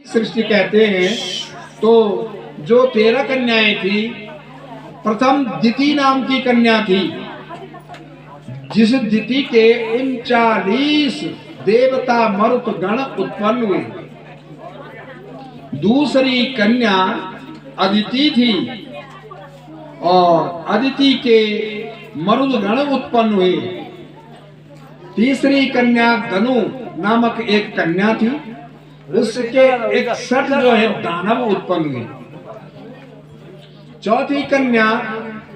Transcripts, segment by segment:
सृष्टि कहते हैं। तो जो 13 कन्याएं थी, प्रथम दिति नाम की कन्या थी, जिस दिति के 39 देवता मरुत गण उत्पन्न हुए। दूसरी कन्या अदिति थी और अदिति के मरुद गण उत्पन्न हुए। तीसरी कन्या धनु नामक एक कन्या थी, उसके 61 जो है दानव उत्पन्न हुए। चौथी कन्या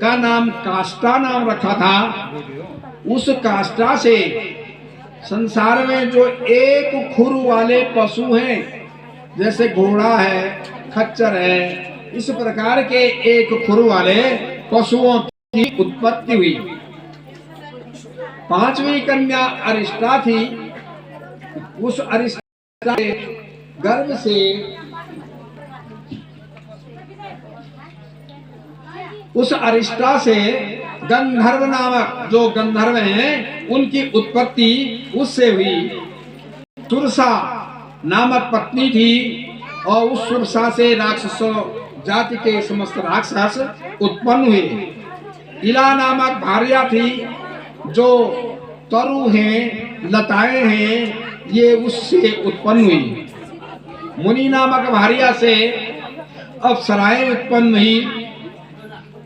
का नाम काष्ठा नाम रखा था। उस काष्ठा से संसार में जो एक खुर वाले पशु हैं, जैसे घोड़ा है, खच्चर है, इस प्रकार के एक खुर वाले पशुओं की उत्पत्ति हुई। पांचवी कन्या अरिष्टा थी। उस अरिष्टा के गर्भ से गंधर्व नामक जो गंधर्व हैं, उनकी उत्पत्ति उससे हुई। सुरसा नामक पत्नी थी और उस सुरसा से राक्षसों जाति के समस्त राक्षस उत्पन्न हुए। इला नामक भार्या थी, जो तरु हैं, लताएं हैं, ये उससे उत्पन्न हुई। मुनि नामक भार्या से अप्सराएं उत्पन्न हुई।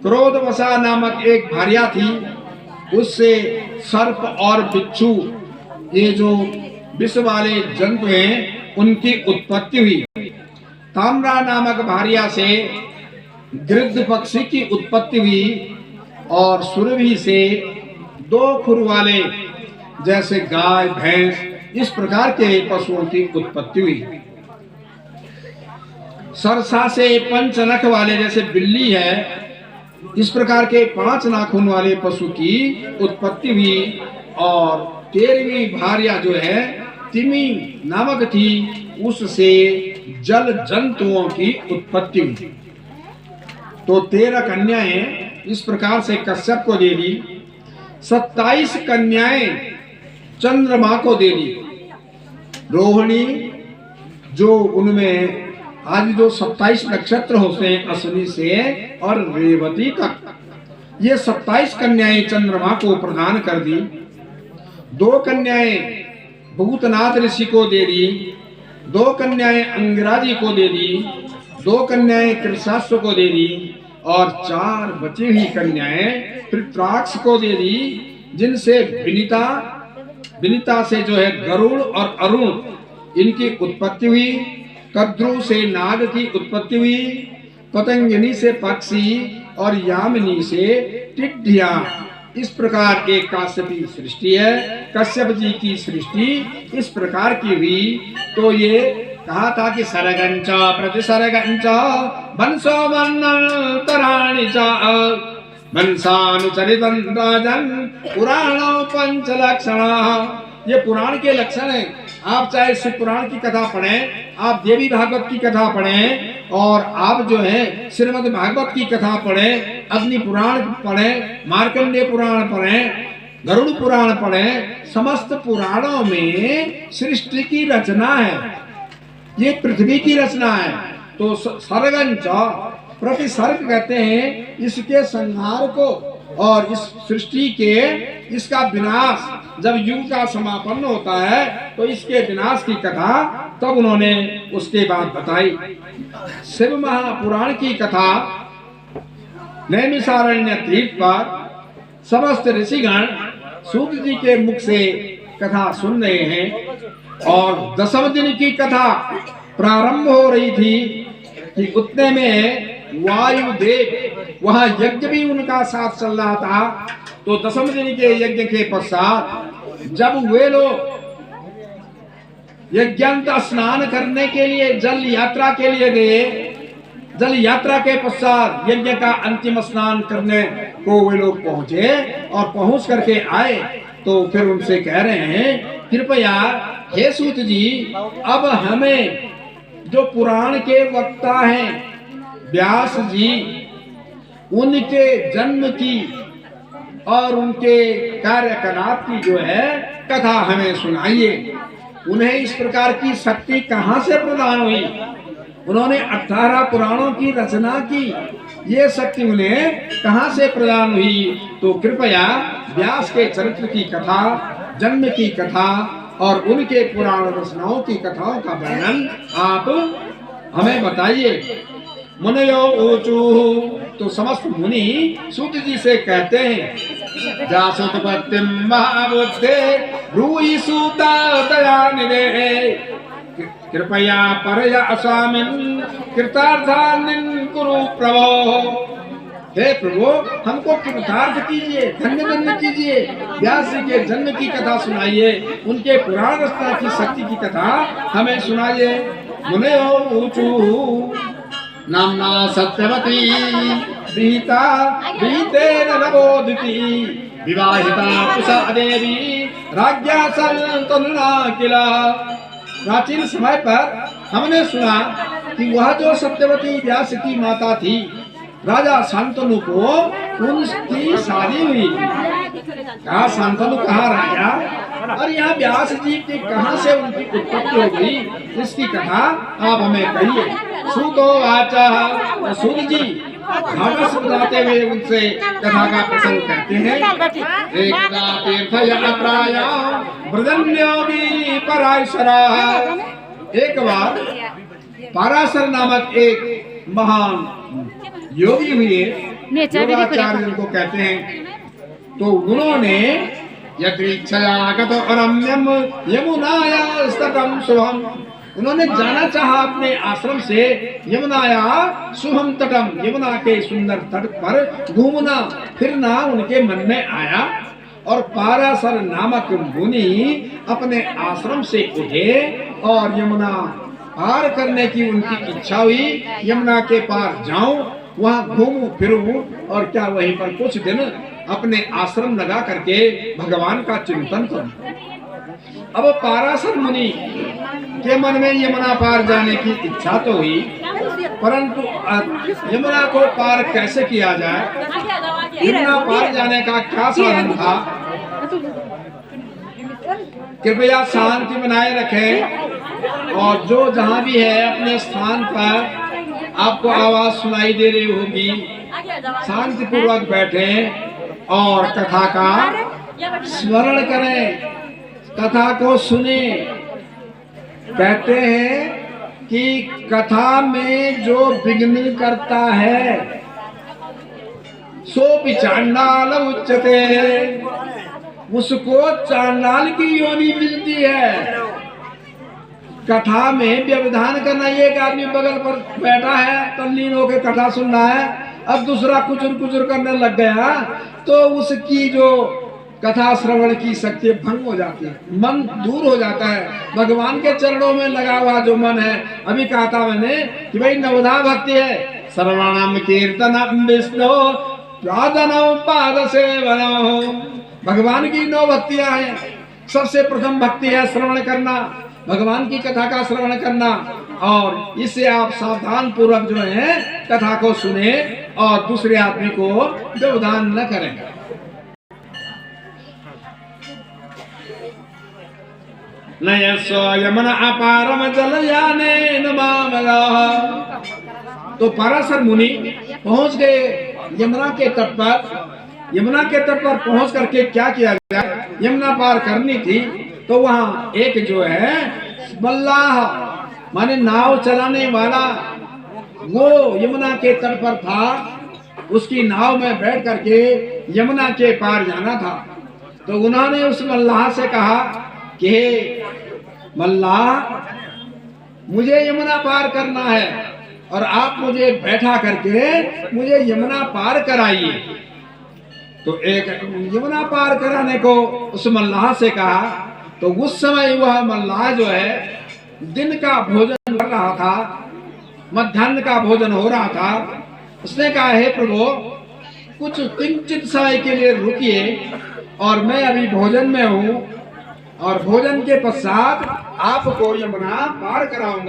क्रोधवसा नामक एक भार्या थी, उससे सर्प और बिच्छू, ये जो विष वाले जंतु हैं, उनकी उत्पत्ति हुई। ताम्रा नामक भार्या से गृध्र पक्षी की उत्पत्ति हुई और सुरभि से 2 खुर वाले जैसे गाय, भैंस, इस प्रकार के पशुओं की उत्पत्ति हुई। सरसा से 5 नख वाले जैसे बिल्ली है, इस प्रकार के 5 नाखून वाले पशु की उत्पत्ति हुई। और 13वीं भार्या जो है तिमी नामक थी, उससे जल जंतुओं की उत्पत्ति हुई। तो 13 कन्याएं इस प्रकार से कश्यप को दे दी। 27 कन्याएं चंद्रमा को दे दी। रोहिणी, जो उनमें आज जो 27 नक्षत्र होते हैं अश्विनी से और रेवती तक, ये 27 कन्याएं चंद्रमा को प्रदान कर दी। 2 कन्याएं भूतनाथ ऋषि को दे दी। 2 कन्याएं अंगिराजी को दे दी। 2 कन्याएं कृशाश्व को दे दी और 4 बची हुई कन्याएं पृत्राक्ष को दे दी, जिनसे विनिता से जो है गरुड़ और अरुण, इनकी उत्पत्ति हुई। कद्रु से नाग की उत्पत्ति हुई। पतंगिनी से पक्षी और यामिनी से टिड्डियां। इस प्रकार एक काश्यपी सृष्टि है। कश्यप जी की सृष्टि इस प्रकार की हुई। तो ये कहा था कि सरगंच प्रतिसर्गंच वंशो वर्णांतराणि च वंशानुचरितं राजन् पुराणो 5 लक्षणः। ये पुराण के लक्षण हैं। आप चाहे शिव पुराण की कथा पढ़ें, आप देवी भागवत की कथा पढ़ें, और आप जो है श्रीमद् भागवत की कथा पढ़ें, अग्नि पुराण पढ़ें, मार्कंडेय पुराण पढ़ें, गरुड़ पुराण पढ़ें, समस्त पुराणों में सृष्टि की रचना है। ये पृथ्वी की रचना है। तो सर्गंच प्रतिसर्ग कहते हैं इसके संहार को, और इस सृष्टि के इसका विनाश, जब युग का समापन होता है तो इसके विनाश की कथा तब उन्होंने उसके बाद बताई। शिव महापुराण की कथा नैमिषारण्य तीर्थ पर समस्त ऋषिगण सूत जी के मुख से कथा सुन रहे हैं। और 10वें दिन की कथा प्रारंभ हो रही थी कि उतने में वायुदेव, वहां यज्ञ भी उनका साथ चल रहा था। तो 10वें दिन के यज्ञ के पश्चात जब वे लोग यज्ञांत स्नान करने के लिए जल यात्रा के लिए गए, जल यात्रा के पश्चात यज्ञ का अंतिम स्नान करने को वे लोग पहुंचे और पहुंच करके आए। तो फिर उनसे कह रहे हैं, कृपया हे सूत जी, अब हमें जो पुराण के वक्ता हैं व्यास जी, उनके जन्म की और उनके कार्यकलाप की जो है कथा हमें सुनाइए। उन्हें इस प्रकार की शक्ति कहाँ से प्रदान हुई? उन्होंने 18 पुराणों की रचना की, ये शक्ति उन्हें कहाँ से प्रदान हुई? तो कृपया व्यास के चरित्र की कथा, जन्म की कथा और उनके पुराण रचनाओं की कथाओं का वर्णन आप हमें बताइए। मुनयो ऊचू, तो समस्त मुनि सूत जी से कहते हैं, जासुतपत्तिम महाबुद्धे ब्रूहि सूता दयानिधे कृपया परया असामिन कृतार्थानिन कुरु प्रभो। हे प्रभु, हमको कृतार्थ कीजिए, धन्य धन्य कीजिए, व्यास जी के जन्म की कथा सुनाइए, उनके पुराण रचना की शक्ति की कथा हमें सुनाइए। मुनयो ऊचू नामना सत्यवती विहिता विहितेन नवोदिती विवाहिता कुशा देवी राज्ञा संतनुना किला। प्राचीन समय पर हमने सुना कि वह जो सत्यवती व्यास की माता थी, राजा शांतनु को उनकी शादी हुई। कहा शांतनु, कहा राजा, और यहाँ व्यास जी की कहाँ से उनकी उत्पत्ति हो गई, इसकी कथा आप हमें कहिए। सूतो वाचा, सूत जी भागवत सुनाते हुए उनसे कथा का प्रसंग कहते हैं। एकदा तीर्थयात्राया ब्रजन्योगी पराशरा। एक बार पराशर नामक एक महान योगी हुए, योगाचार्य जिनको कहते हैं, तो उन्होंने यदृच्छया रम्यम यमुनाया स्तटम शुभम, उन्होंने जाना चाहा अपने आश्रम से यमुनाया शुभम तटम, यमुना के सुंदर तट पर घूमना फिरना उनके मन में आया। और पराशर नामक मुनि अपने आश्रम से उठे और यमुना पार करने की उनकी इच्छा हुई। यमुना के पार जाऊं, वहाँ घूमूं फिरूं और क्या वहीं पर कुछ दिन अपने आश्रम लगा करके भगवान का चिंतन करूं। अब पराशर मुनि के मन में यमुना पार जाने की इच्छा तो हुई, परंतु यमुना को पार कैसे किया जाए, यमुना पार जाने का क्या साधन था? कृपया शांति बनाए रखें और जो जहाँ भी है अपने स्थान पर आपको आवाज सुनाई दे रही होगी, शांति पूर्वक बैठे और कथा का स्मरण करें, कथा को सुने। कहते हैं कि कथा में जो विघ्न करता है सो भी चांडाल उच्चते, उसको चांडाल की योनि मिलती है। कथा में व्यवधान करना, एक आदमी बगल पर बैठा है तल्लीन होकर कथा सुन रहा है, अब दूसरा कुचुर कुचुर करने लग गया तो उसकी जो कथा श्रवण की शक्ति भंग हो जाती है, मन दूर हो जाता है। भगवान के चरणों में लगा हुआ जो मन है, अभी कहा था मैंने कि भाई नवधा भक्ति है, श्रवणम कीर्तनम विष्णु प्रार्थनम पाद सेवनम, भगवान की 9 भक्तियां हैं। सबसे प्रथम भक्ति है श्रवण करना, भगवान की कथा का श्रवण करना, और इससे आप सावधान पूर्वक जो है कथा को सुने और दूसरे आदमी को व्यवधान न करें। नयस्व यमुना अपारम जलयाने नमामला। तो पराशर मुनि पहुंच गए यमुना के तट पर। यमुना के तट पर पहुंच करके क्या किया जाए, यमुना पार करनी थी तो वहाँ एक जो है मल्लाह माने नाव चलाने वाला, वो यमुना के तट पर था। उसकी नाव में बैठ करके यमुना के पार जाना था। तो उन्होंने उस मल्लाह से कहा कि मल्लाह, मुझे यमुना पार करना है और आप मुझे बैठा करके मुझे यमुना पार कराइए। तो एक यमुना पार कराने को उस मल्लाह से कहा। तो उस समय वह मल्लाह जो है दिन का भोजन कर रहा था, मध्याह्न का भोजन हो रहा था। उसने कहा, हे प्रभु, कुछ किंचित समय के लिए रुकिए और मैं अभी भोजन में हूँ और भोजन के पश्चात आपको यमुना पार कराऊंगा।